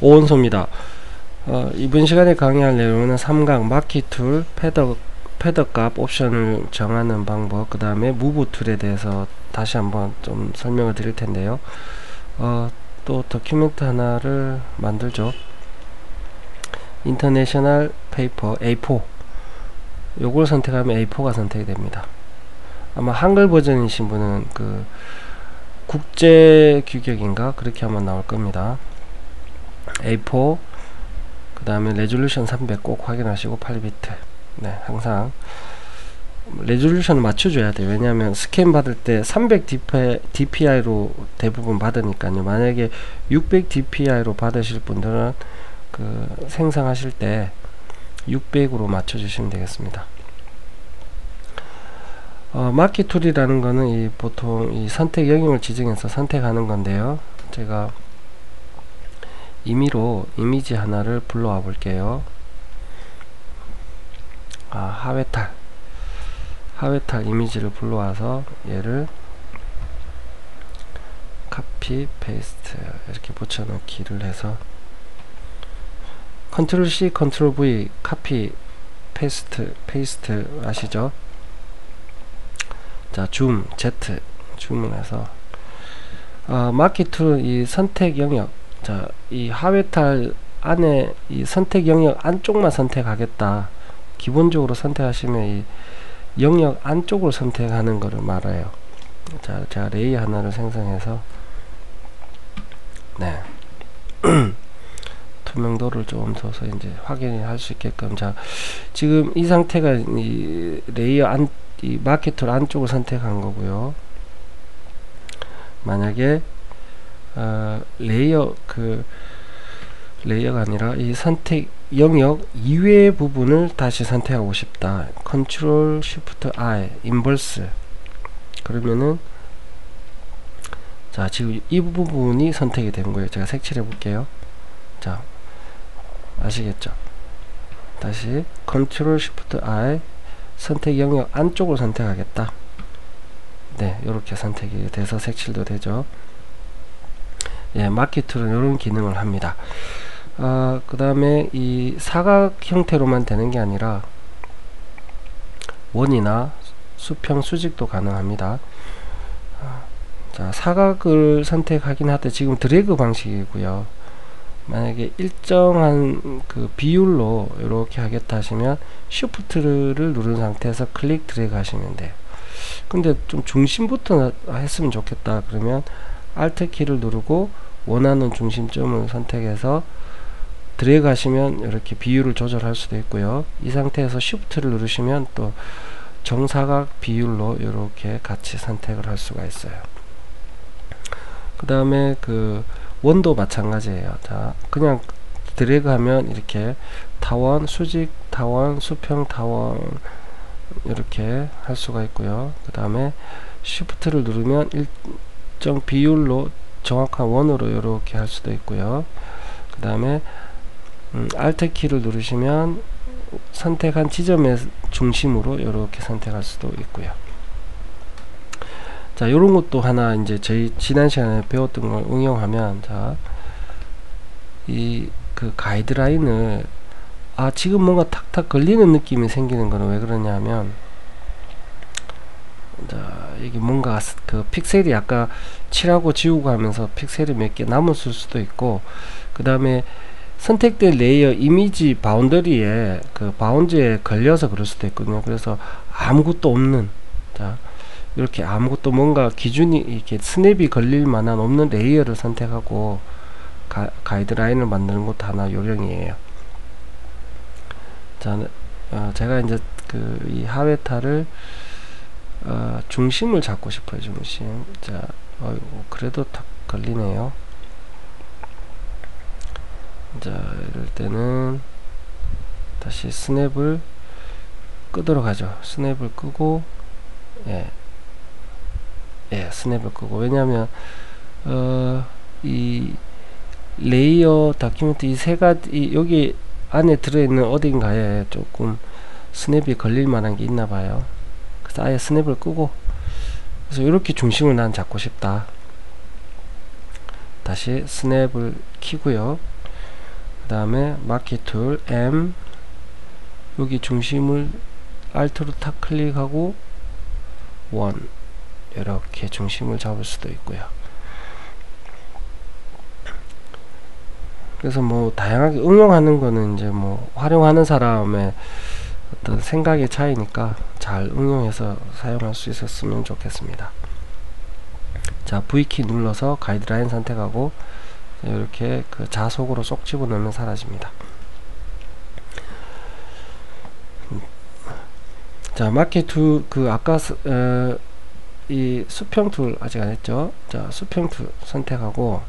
오원소입니다. 이번 시간에 강의할 내용은 삼각 마키 툴, 패더 값 옵션을 정하는 방법, 그 다음에 무브 툴에 대해서 다시 한번 좀 설명을 드릴 텐데요. 또 도큐멘트 하나를 만들죠. 인터내셔널 페이퍼 A4, 요걸 선택하면 A4가 선택이 됩니다. 아마 한글 버전이신 분은 그 국제 규격인가 그렇게 한번 나올 겁니다. A4, 그 다음에 레졸루션 300 꼭 확인하시고 8비트. 네, 항상 레졸루션을 맞춰줘야 돼요. 왜냐하면 스캔 받을 때 300 dpi로 대부분 받으니까요. 만약에 600 dpi로 받으실 분들은 그 생성하실 때 600으로 맞춰주시면 되겠습니다. 마키 툴이라는 거는 보통 이 선택 영역을 지정해서 선택하는 건데요. 제가 임의로 이미지 하나를 불러와 볼게요. 하회탈 이미지를 불러와서 얘를 카피 페이스트 이렇게 붙여넣기를 해서 컨트롤 C 컨트롤 V 카피 페이스트 아시죠? 자, 줌 Z 줌을 해서 마키 툴은 이 선택 영역, 자, 이 하회탈 안에 이 선택 영역 안쪽만 선택하겠다. 기본적으로 선택하시면 이 영역 안쪽으로 선택하는 것을 말해요. 자, 제가 레이어 하나를 생성해서 네 투명도를 좀 줘서 이제 확인할 수 있게끔. 자, 지금 이 상태가 이 레이어 이 마키 툴 안쪽을 선택한 거고요. 만약에 레이어가 아니라 이 선택 영역 이외의 부분을 다시 선택하고 싶다. 컨트롤 쉬프트 I 인버스. 그러면은 자, 지금 이 부분이 선택이 된 거예요. 제가 색칠해 볼게요. 자, 아시겠죠? 다시 컨트롤 쉬프트 I 선택 영역 안쪽을 선택하겠다. 네, 이렇게 선택이 돼서 색칠도 되죠. 예, 마키 툴은 이런 기능을 합니다. 그 다음에 이 사각 형태로만 되는 게 아니라 원이나 수평 수직도 가능합니다. 자, 사각을 선택하긴 하되 지금 드래그 방식이고요. 만약에 일정한 그 비율로 이렇게 하겠다 하시면 쉬프트를 누른 상태에서 클릭 드래그 하시면 돼요. 근데 좀 중심부터 했으면 좋겠다 그러면 Alt 키를 누르고 원하는 중심점을 선택해서 드래그 하시면 이렇게 비율을 조절할 수도 있고요. 이 상태에서 Shift를 누르시면 또 정사각 비율로 이렇게 같이 선택을 할 수가 있어요. 그 다음에 그 원도 마찬가지예요. 자, 그냥 드래그 하면 이렇게 타원, 수직 타원, 수평 타원 이렇게 할 수가 있고요. 그 다음에 Shift를 누르면 일정 비율로 정확한 원으로 이렇게 할 수도 있고요. 그 다음에 Alt 키를 누르시면 선택한 지점의 중심으로 이렇게 선택할 수도 있고요. 자, 요런 것도 하나 이제 저희 지난 시간에 배웠던 걸 응용하면, 자, 이 그 가이드라인을 지금 뭔가 탁탁 걸리는 느낌이 생기는 거는 왜 그러냐 하면, 자, 이게 뭔가 그 픽셀이 아까 칠하고 지우고 하면서 픽셀이 몇 개 남았을 수도 있고, 그 다음에 선택된 레이어 이미지 바운더리에 그 바운드에 걸려서 그럴 수도 있거든요. 그래서 아무것도 없는, 자, 이렇게 아무것도 뭔가 기준이 이렇게 스냅이 걸릴 만한 없는 레이어를 선택하고 가이드라인을 만드는 것도 하나 요령이에요. 자, 제가 이제 그 이 하회탈을 중심을 잡고 싶어요. 중심. 자, 그래도 탁 걸리네요. 자, 이럴 때는 다시 스냅을 끄도록 하죠. 스냅을 끄고, 예, 스냅을 끄고. 왜냐하면 이 레이어 다큐멘트 이 세 가지 여기 안에 들어있는 어딘가에 조금 스냅이 걸릴 만한 게 있나 봐요. 그래서 아예 스냅을 끄고, 그래서 이렇게 중심을 난 잡고 싶다. 다시 스냅을 키고요. 다음에 마켓 툴 M, 여기 중심을 Alt로 탁 클릭하고 1 이렇게 중심을 잡을 수도 있고요. 그래서 뭐 다양하게 응용하는 거는 이제 뭐 활용하는 사람의 어떤 생각의 차이니까 잘 응용해서 사용할 수 있었으면 좋겠습니다. 자, V키 눌러서 가이드라인 선택하고 이렇게 그 자속으로 쏙 집어넣으면 사라집니다. 자, 마켓 툴, 그 아까 이 수평 툴 아직 안 했죠. 자, 수평 툴 선택하고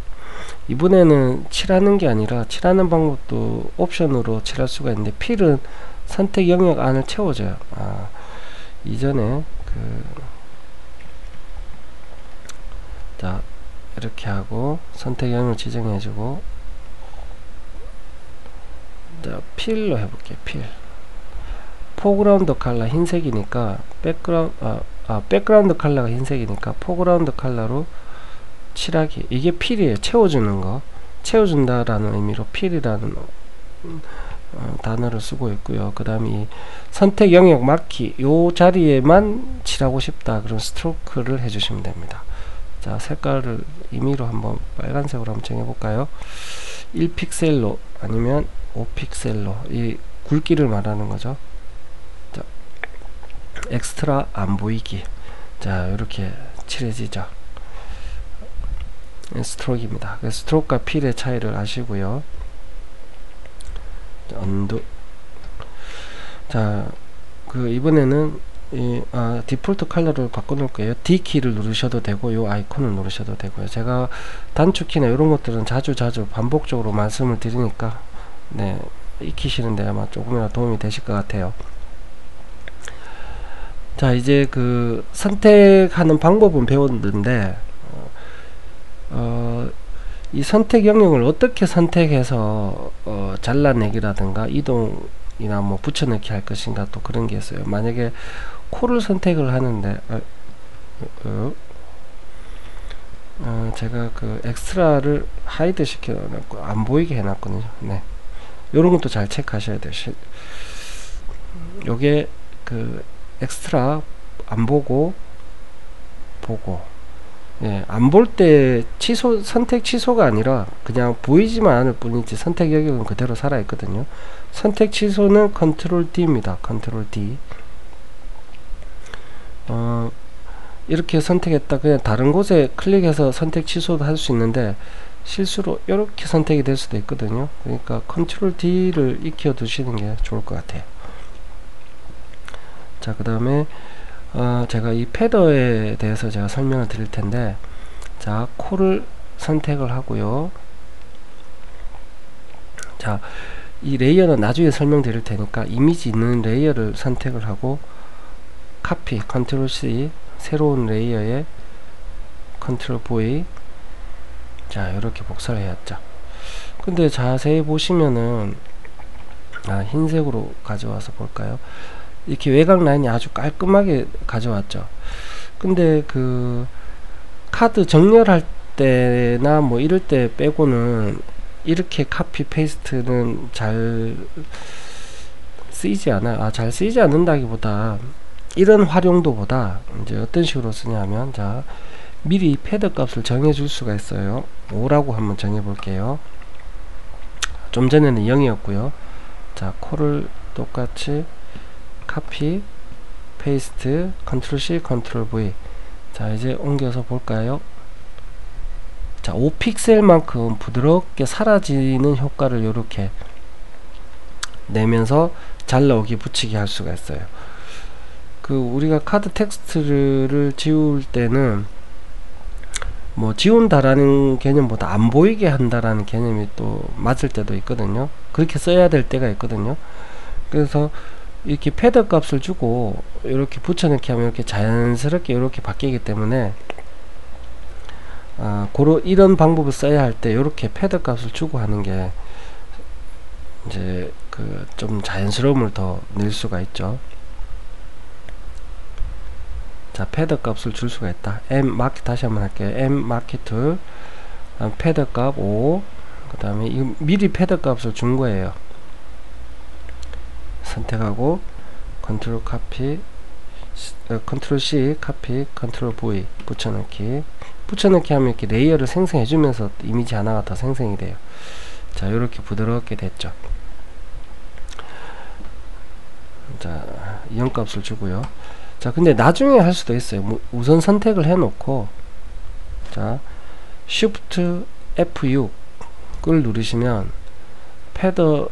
이번에는 칠하는 게 아니라 칠하는 방법도 옵션으로 칠할 수가 있는데 필은 선택 영역 안을 채워줘요. 이전에 자, 이렇게 하고 선택 영역을 지정해주고, 자, 필로 해볼게요. 필. 포그라운드 컬러 흰색이니까 백그라운드 컬러가 흰색이니까 포그라운드 컬러로 칠하기. 이게 필이에요. 채워주는 거. 채워준다라는 의미로 필이라는 단어를 쓰고 있고요. 그 다음에 이 선택 영역 마키 요 자리에만 칠하고 싶다 그런 스트로크를 해주시면 됩니다. 자, 색깔을 임의로 한번 빨간색으로 한번 정해볼까요? 1픽셀로 아니면 5픽셀로 이 굵기를 말하는 거죠. 자, 엑스트라 안 보이기. 자, 이렇게 칠해지죠. 스트로크입니다. 스트로크와 필의 차이를 아시고요. 언두. 자, 이번에는 디폴트 컬러를 바꿔놓을 거예요. D키를 누르셔도 되고 요 아이콘을 누르셔도 되고요. 제가 단축키나 이런 것들은 자주 반복적으로 말씀을 드리니까 네, 익히시는데 아마 조금이라도 도움이 되실 것 같아요. 자, 이제 그 선택하는 방법은 배웠는데 이 선택 영역을 어떻게 선택해서 잘라내기라든가 이동이나 뭐 붙여넣기 할 것인가 또 그런 게 있어요. 만약에 코를 선택을 하는데 제가 그 엑스트라를 하이드 시켜놨고 안 보이게 해놨거든요. 네, 요런 것도 잘 체크하셔야 돼요. 요게 그 엑스트라 안 보고 예, 안 볼 때 선택 취소가 아니라 그냥 보이지만 않을 뿐이지 선택 영역은 그대로 살아 있거든요. 선택 취소는 컨트롤 D입니다. 컨트롤 D. 이렇게 선택했다 그냥 다른 곳에 클릭해서 선택 취소도 할 수 있는데 실수로 이렇게 선택이 될 수도 있거든요. 그러니까 컨트롤 D를 익혀 두시는 게 좋을 것 같아요. 자, 그 다음에 제가 이 패더에 대해서 제가 설명을 드릴 텐데, 자, 코를 선택을 하고요. 자, 이 레이어는 나중에 설명드릴 테니까 이미지 있는 레이어를 선택을 하고 카피 컨트롤 C, 새로운 레이어에 컨트롤 V. 자, 이렇게 복사를 해왔죠. 근데 자세히 보시면은 흰색으로 가져와서 볼까요? 이렇게 외곽 라인이 아주 깔끔하게 가져왔죠. 근데 그 카드 정렬할 때나 뭐 이럴 때 빼고는 이렇게 카피 페이스트는 잘 쓰이지 않아요. 잘 쓰이지 않는다기보다 이런 활용도보다 이제 어떤 식으로 쓰냐면, 자, 미리 패드 값을 정해 줄 수가 있어요. 5라고 한번 정해 볼게요. 좀 전에는 0이었고요. 자, 코를 똑같이 카피 페이스트 컨트롤 C 컨트롤 V. 자, 이제 옮겨서 볼까요? 자, 5픽셀만큼 부드럽게 사라지는 효과를 이렇게 내면서 잘 나오기 붙이기 할 수가 있어요. 그 우리가 카드 텍스트를 지울 때는 뭐 지운다라는 개념보다 안 보이게 한다라는 개념이 또 맞을 때도 있거든요. 그렇게 써야 될 때가 있거든요. 그래서 이렇게 패드 값을 주고 이렇게 붙여넣기 하면 이렇게 자연스럽게 이렇게 바뀌기 때문에 이런 방법을 써야 할 때 이렇게 패드 값을 주고 하는 게 이제 그 좀 자연스러움을 더 낼 수가 있죠. 자, 패드 값을 줄 수가 있다. M 마켓 다시 한번 할게요. M 마켓 툴 패드 값 5, 그 다음에 이 미리 패드 값을 준 거예요. 선택하고 컨트롤 카피, 컨트롤 C 카피, 컨트롤 V 붙여넣기. 붙여넣기 하면 이렇게 레이어를 생성해 주면서 이미지 하나가 더 생성이 돼요. 자, 이렇게 부드럽게 됐죠. 자, 이형 값을 주고요. 자, 근데 나중에 할 수도 있어요. 뭐 우선 선택을 해 놓고, 자, Shift F6을 누르시면 패더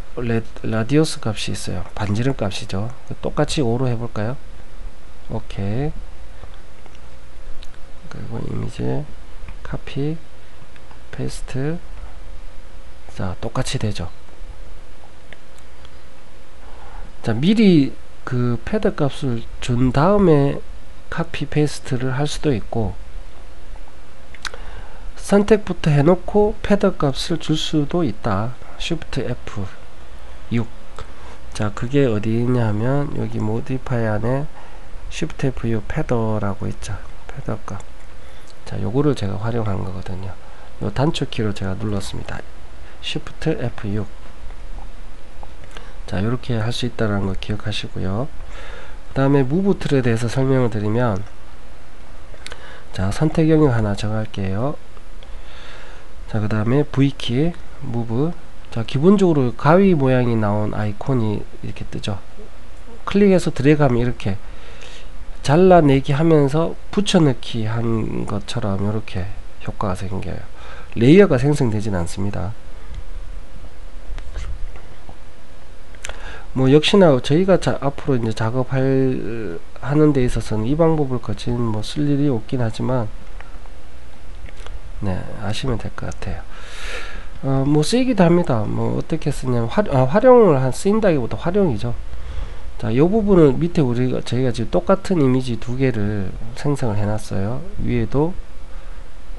라디우스 값이 있어요. 반지름 값이죠. 똑같이 5로 해볼까요? 오케이. 그리고 이미지 카피 페이스트. 자, 똑같이 되죠. 자, 미리 그 패드 값을 준 다음에 카피 페이스트를 할 수도 있고, 선택부터 해놓고 패드 값을 줄 수도 있다. Shift F6. 자, 그게 어디 있냐 하면 여기 모디파이 안에 Shift F6 패더라고 있죠. 패더 값. 자, 요거를 제가 활용한 거거든요. 요 단축키로 제가 눌렀습니다. Shift F6. 자, 요렇게 할 수 있다는 거 기억하시고요. 그 다음에 무브 툴에 대해서 설명을 드리면, 자, 선택 영역 하나 정할게요. 자, 그 다음에 V키, 무브. 자, 기본적으로 가위 모양이 나온 아이콘이 이렇게 뜨죠. 클릭해서 드래그하면 이렇게 잘라내기 하면서 붙여넣기 한 것처럼 이렇게 효과가 생겨요. 레이어가 생성되진 않습니다. 뭐 역시나 저희가 앞으로 이제 작업할 하는 데 있어서는 이 방법을 거친 뭐 쓸 일이 없긴 하지만, 네, 아시면 될 것 같아요. 뭐 쓰이기도 합니다. 뭐 어떻게 쓰냐면 활용을 쓰인다기보다 활용이죠. 자, 이 부분은 밑에 저희가 지금 똑같은 이미지 두 개를 생성을 해놨어요. 위에도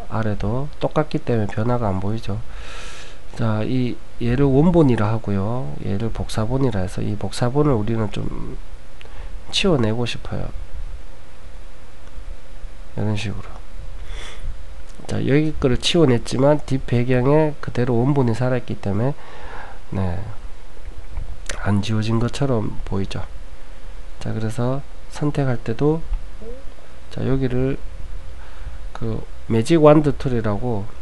아래도 똑같기 때문에 변화가 안 보이죠. 자, 얘를 원본이라 하고요. 얘를 복사본이라 해서 이 복사본을 우리는 좀 치워내고 싶어요. 이런 식으로. 자, 여기 거를 치워냈지만 뒷 배경에 그대로 원본이 살아있기 때문에, 네, 안 지워진 것처럼 보이죠. 자, 그래서 선택할 때도, 자, 여기를 그 매직 완드 툴이라고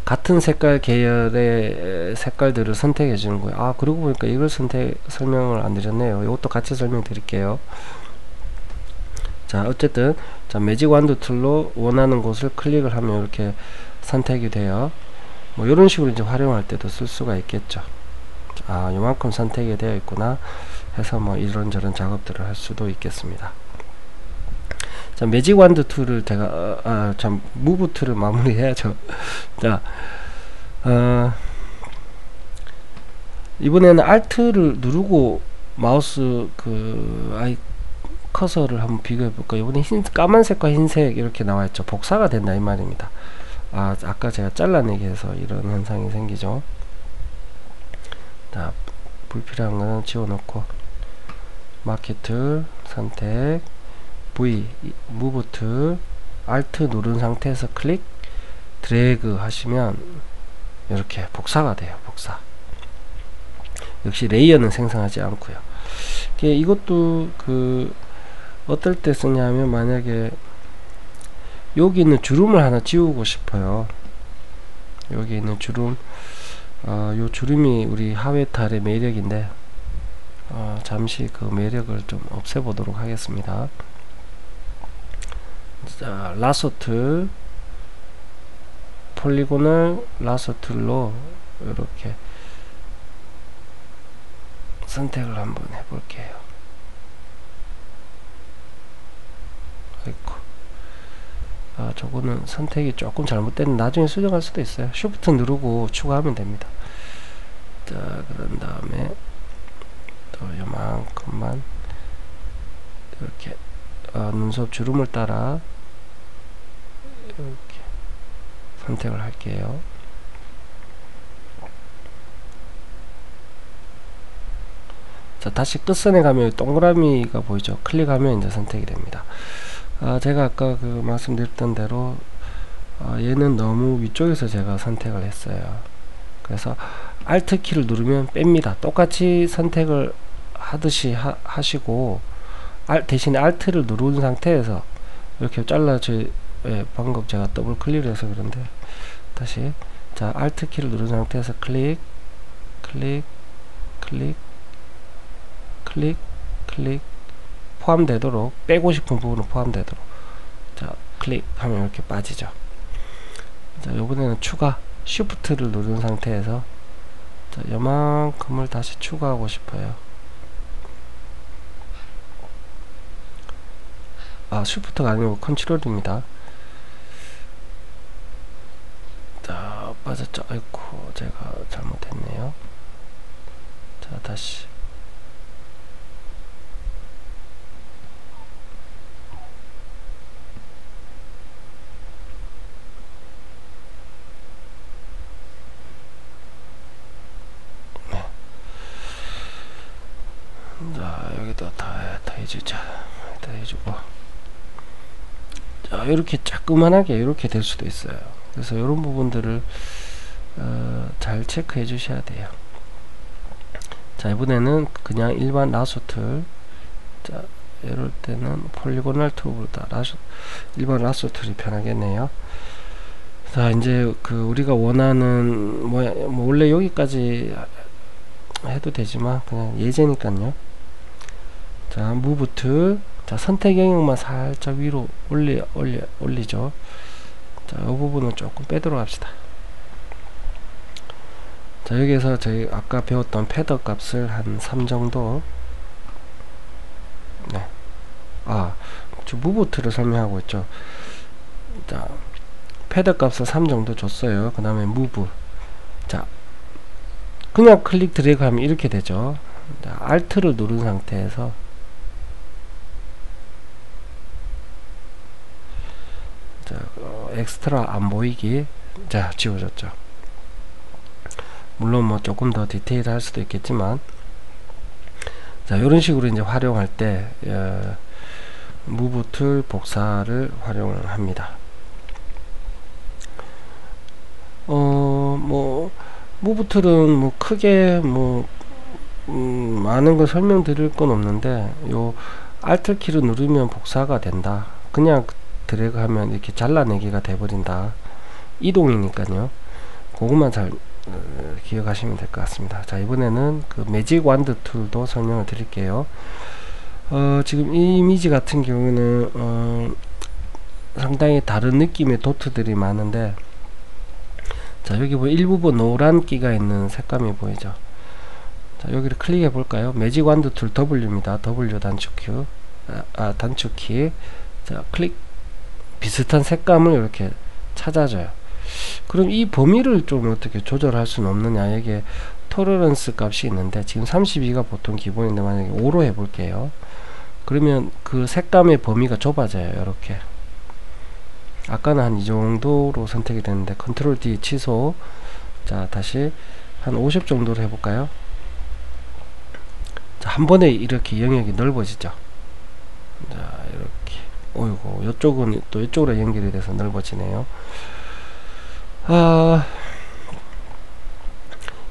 같은 색깔 계열의 색깔들을 선택해 주는 거예요. 아, 그러고 보니까 이걸 설명을 안 드렸네요. 이것도 같이 설명 드릴게요. 자, 어쨌든, 자, 매직 완드 툴로 원하는 곳을 클릭을 하면 이렇게 선택이 돼요. 뭐 이런 식으로 이제 활용할 때도 쓸 수가 있겠죠. 아, 요만큼 선택이 되어 있구나 해서 뭐 이런저런 작업들을 할 수도 있겠습니다. 자, 매직 완드 툴을 제가 참 무브 툴을 마무리해야죠. 자, 이번에는 Alt를 누르고 마우스 커서를 한번 비교해 볼까요? 이번에 까만색과 흰색 이렇게 나와있죠. 복사가 된다 이 말입니다. 아까 제가 잘라내기 해서 이런 현상이 생기죠. 자, 불필요한 거는 지워놓고 마키 툴 선택, V 무브 툴, Alt 누른 상태에서 클릭, 드래그 하시면 이렇게 복사가 돼요. 복사. 역시 레이어는 생성하지 않고요. 이것도 어떨 때 쓰냐면, 만약에 여기 있는 주름을 하나 지우고 싶어요. 여기 있는 주름, 요 주름이 우리 하회탈의 매력인데, 잠시 그 매력을 좀 없애보도록 하겠습니다. 자, 라소 툴, 폴리곤을 라소 툴로 이렇게 선택을 한번 해볼게요. 아이고, 저거는 선택이 조금 잘못된, 나중에 수정할 수도 있어요. Shift 누르고 추가하면 됩니다. 자, 그런 다음에 또 요만큼만 이렇게 눈썹 주름을 따라 이렇게 선택을 할게요. 자, 다시 끝선에 가면 동그라미가 보이죠. 클릭하면 이제 선택이 됩니다. 제가 아까 말씀드렸던 대로 얘는 너무 위쪽에서 제가 선택을 했어요. 그래서 Alt 키를 누르면 뺍니다. 똑같이 선택을 하듯이 하시고 대신에 Alt를 누른 상태에서 이렇게 잘라져. 방금 제가 더블 클릭을 해서 그런데 다시, 자, Alt 키를 누른 상태에서 클릭, 클릭, 클릭, 클릭, 클릭, 포함되도록, 빼고 싶은 부분은 포함되도록, 자, 클릭하면 이렇게 빠지죠. 자, 요번에는 추가, Shift를 누른 상태에서, 자, 요만큼을 다시 추가하고 싶어요. Shift가 아니고 컨트롤입니다. 자, 빠졌죠. 아이고, 제가 잘못했네요. 자, 다시. 네. 자, 여기도 다 해주자. 다 해주고. 자, 이렇게 자그만하게 이렇게 될 수도 있어요. 그래서 이런 부분들을 잘 체크해 주셔야 돼요. 자, 이번에는 그냥 일반 라소 툴, 자, 이럴 때는 폴리고널 툴보다 일반 라소 툴이 편하겠네요. 자, 이제 우리가 원하는 뭐 원래 여기까지 해도 되지만 그냥 예제니까요. 자, 무브 툴, 자, 선택 영역만 살짝 위로 올리죠. 자, 이 부분은 조금 빼도록 합시다. 자, 여기에서 저희 아까 배웠던 패더 값을 한 3 정도. 네. 저 무브 툴을 설명하고 있죠. 자, 패더 값을 3 정도 줬어요. 그 다음에 무브. 자, 그냥 클릭 드래그 하면 이렇게 되죠. 자, Alt를 누른 상태에서, 자, 엑스트라 안 보이기. 자, 지워졌죠. 물론 뭐 조금 더 디테일할 수도 있겠지만, 자, 이런 식으로 이제 활용할 때 무브 툴 복사를 활용을 합니다. 뭐 무브 툴은 뭐 크게 많은 걸 설명드릴 건 없는데, 요 Alt 키를 누르면 복사가 된다. 그냥 드래그 하면 이렇게 잘라내기가 돼버린다. 이동이니까요. 그것만 잘 기억하시면 될 것 같습니다. 자, 이번에는 매직 완드 툴도 설명을 드릴게요. 지금 이 이미지 같은 경우는 상당히 다른 느낌의 도트들이 많은데, 자, 여기 일부분 노란 끼가 있는 색감이 보이죠. 자, 여기를 클릭해 볼까요? 매직 완드 툴 W입니다. W 단축키. 단축키. 자, 클릭. 비슷한 색감을 이렇게 찾아줘요. 그럼 이 범위를 좀 어떻게 조절할 수는 없느냐. 여기에 토러런스 값이 있는데, 지금 32가 보통 기본인데 만약에 5로 해볼게요. 그러면 그 색감의 범위가 좁아져요. 이렇게. 아까는 한 이 정도로 선택이 됐는데, 컨트롤 D 취소. 자, 다시 한 50 정도로 해볼까요? 자, 한 번에 이렇게 영역이 넓어지죠. 자, 이렇게. 어이구, 이쪽은 또 이쪽으로 연결이 돼서 넓어지네요.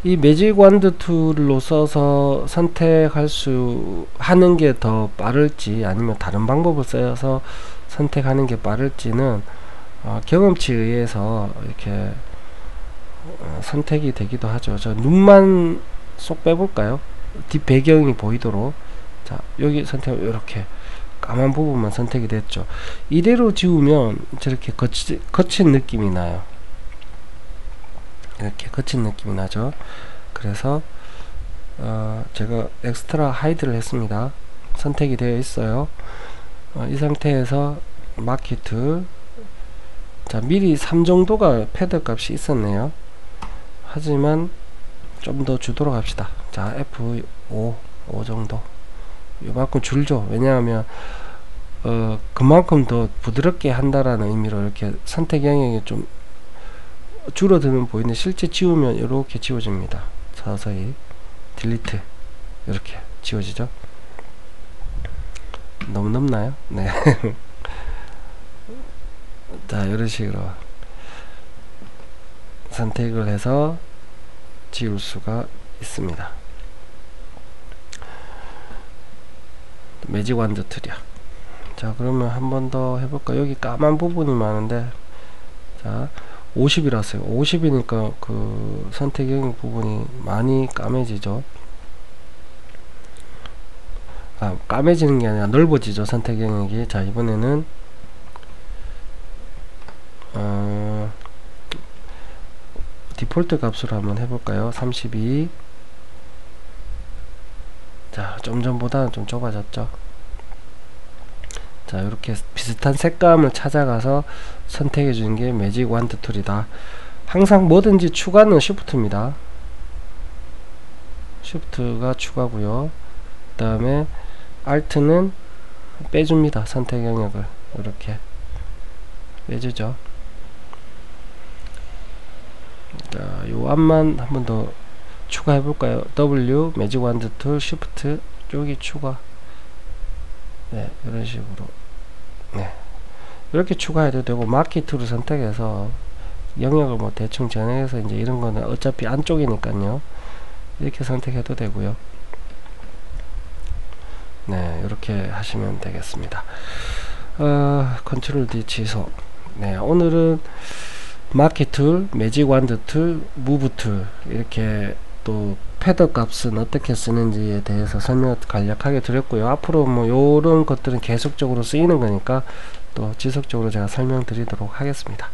이 매직 완드 툴로 써서 선택할 수 하는 게 더 빠를지, 아니면 다른 방법을 써서 선택하는 게 빠를지는 경험치에 의해서 이렇게 선택이 되기도 하죠. 저 눈만 쏙 빼볼까요? 뒷 배경이 보이도록. 자, 여기 선택을 이렇게 까만 부분만 선택이 됐죠. 이대로 지우면 저렇게 거친 느낌이 나요. 이렇게 거친 느낌이 나죠. 그래서 제가 엑스트라 하이드를 했습니다. 선택이 되어 있어요. 이 상태에서 마키 툴. 자, 미리 3 정도가 패드 값이 있었네요. 하지만 좀 더 주도록 합시다. 자, F5 5 정도. 요만큼 줄죠. 왜냐하면 그만큼 더 부드럽게 한다라는 의미로 이렇게 선택 영역이 좀 줄어드는 보이는데, 실제 지우면 이렇게 지워집니다. 서서히 딜리트. 이렇게 지워지죠. 너무 넓나요? 네. 자, 이런 식으로 선택을 해서 지울 수가 있습니다. 매직 완드 툴이야. 자, 그러면 한 번 더 해볼까? 여기 까만 부분이 많은데, 자, 50이라서요. 50이니까 그 선택 영역 부분이 많이 까매지죠. 아, 까매지는 게 아니라 넓어지죠, 선택 영역이. 자, 이번에는 디폴트 값으로 한번 해볼까요? 32. 자, 좀 전보다는 좀 좁아졌죠. 자, 이렇게 비슷한 색감을 찾아가서 선택해 주는 게 매직 완드 툴이다. 항상 뭐든지 추가는 쉬프트입니다. 쉬프트가 추가고요. 그 다음에 알트는 빼줍니다. 선택 영역을 이렇게 빼주죠. 자, 요 앞만 한 번 더 추가해 볼까요? W 매직 완드 툴 쉬프트 여기 추가. 네, 이런 식으로. 네, 이렇게 추가해도 되고, 마키 툴을 선택해서 영역을 뭐 대충 정해서 이제 이런 거는 어차피 안쪽이니까요. 이렇게 선택해도 되고요. 네, 이렇게 하시면 되겠습니다. 컨트롤 D 취소. 네, 오늘은 마키 툴, 매직 완드 툴, 무브 툴 이렇게 또 패드 값은 어떻게 쓰는지에 대해서 설명을 간략하게 드렸고요. 앞으로 뭐 요런 것들은 계속적으로 쓰이는 거니까 또 지속적으로 제가 설명드리도록 하겠습니다.